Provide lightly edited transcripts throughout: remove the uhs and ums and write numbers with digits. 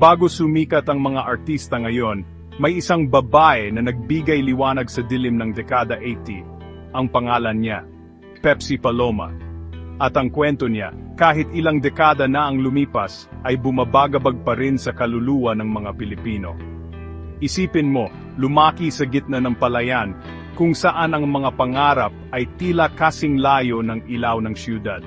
Bago sumikat ang mga artista ngayon, may isang babae na nagbigay liwanag sa dilim ng dekada 80. Ang pangalan niya, Pepsi Paloma. At ang kwento niya, kahit ilang dekada na ang lumipas, ay bumabagabag pa rin sa kaluluwa ng mga Pilipino. Isipin mo, lumaki sa gitna ng palayan, kung saan ang mga pangarap ay tila kasing layo ng ilaw ng siyudad.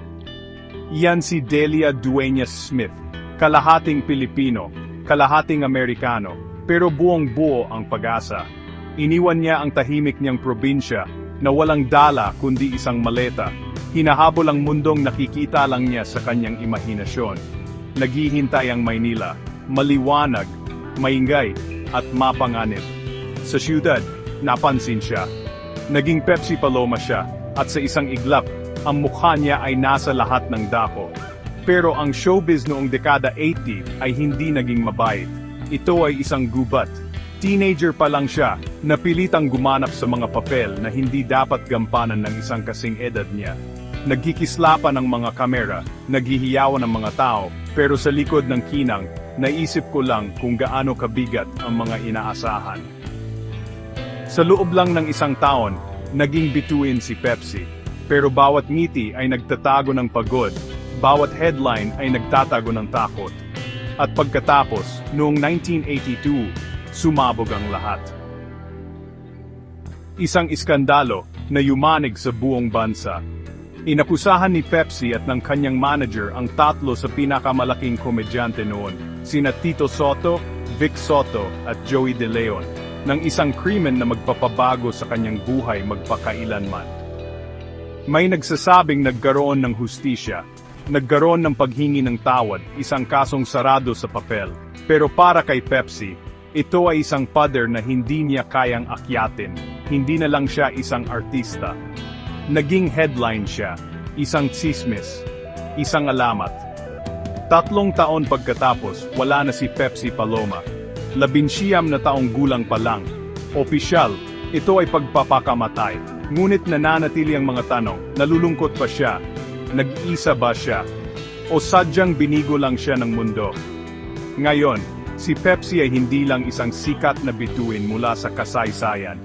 Iyan si Delia Dueñas Smith, kalahating Pilipino, kalahating Amerikano, pero buong-buo ang pag-asa. Iniwan niya ang tahimik niyang probinsya, na walang dala kundi isang maleta. Hinahabol ang mundong nakikita lang niya sa kanyang imahinasyon. Naghihintay ang Maynila, maliwanag, maingay, at mapanganib. Sa siyudad, napansin siya. Naging Pepsi Paloma siya, at sa isang iglap, ang mukha niya ay nasa lahat ng dako. Pero ang showbiz noong dekada 80 ay hindi naging mabait. Ito ay isang gubat. Teenager pa lang siya, napilitang gumanap sa mga papel na hindi dapat gampanan ng isang kasing edad niya. Nagkikislapan ang mga kamera, naghihiyawan ang mga tao, pero sa likod ng kinang, naisip ko lang kung gaano kabigat ang mga inaasahan. Sa loob lang ng isang taon, naging bituin si Pepsi. Pero bawat ngiti ay nagtatago ng pagod, bawat headline ay nagtatago ng takot. At pagkatapos, noong 1982, sumabog ang lahat. Isang iskandalo na yumanig sa buong bansa. Inakusahan ni Pepsi at ng kanyang manager ang tatlo sa pinakamalaking komedyante noon, sina Tito Soto, Vic Soto at Joey De Leon, ng isang krimen na magpapabago sa kanyang buhay magpakailanman. May nagsasabing nagkaroon ng hustisya, nagkaroon ng paghingi ng tawad, isang kasong sarado sa papel. Pero para kay Pepsi, ito ay isang pader na hindi niya kayang akyatin, hindi na lang siya isang artista. Naging headline siya, isang tsismis, isang alamat. 3 taon pagkatapos, wala na si Pepsi Paloma. 19 na taong gulang pa lang. Opisyal, ito ay pagpapakamatay. Ngunit nananatili ang mga tanong, nalulungkot pa siya? Nag-iisa ba siya? O sadyang binigo lang siya ng mundo? Ngayon, si Pepsi ay hindi lang isang sikat na bituin mula sa kasaysayan.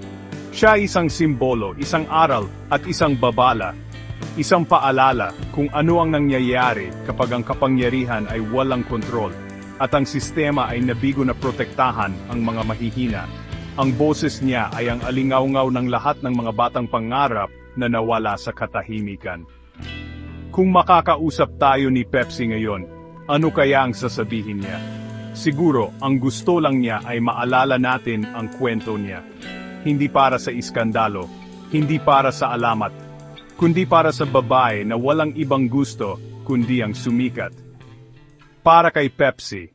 Siya ay isang simbolo, isang aral, at isang babala. Isang paalala kung ano ang nangyayari kapag ang kapangyarihan ay walang kontrol, at ang sistema ay nabigo na protektahan ang mga mahihina. Ang boses niya ay ang alingawngaw ng lahat ng mga batang pangarap na nawala sa katahimikan. Kung makakausap tayo ni Pepsi ngayon, ano kaya ang sasabihin niya? Siguro, ang gusto lang niya ay maalala natin ang kwento niya. Hindi para sa iskandalo, hindi para sa alamat, kundi para sa babae na walang ibang gusto, kundi ang sumikat. Para kay Pepsi,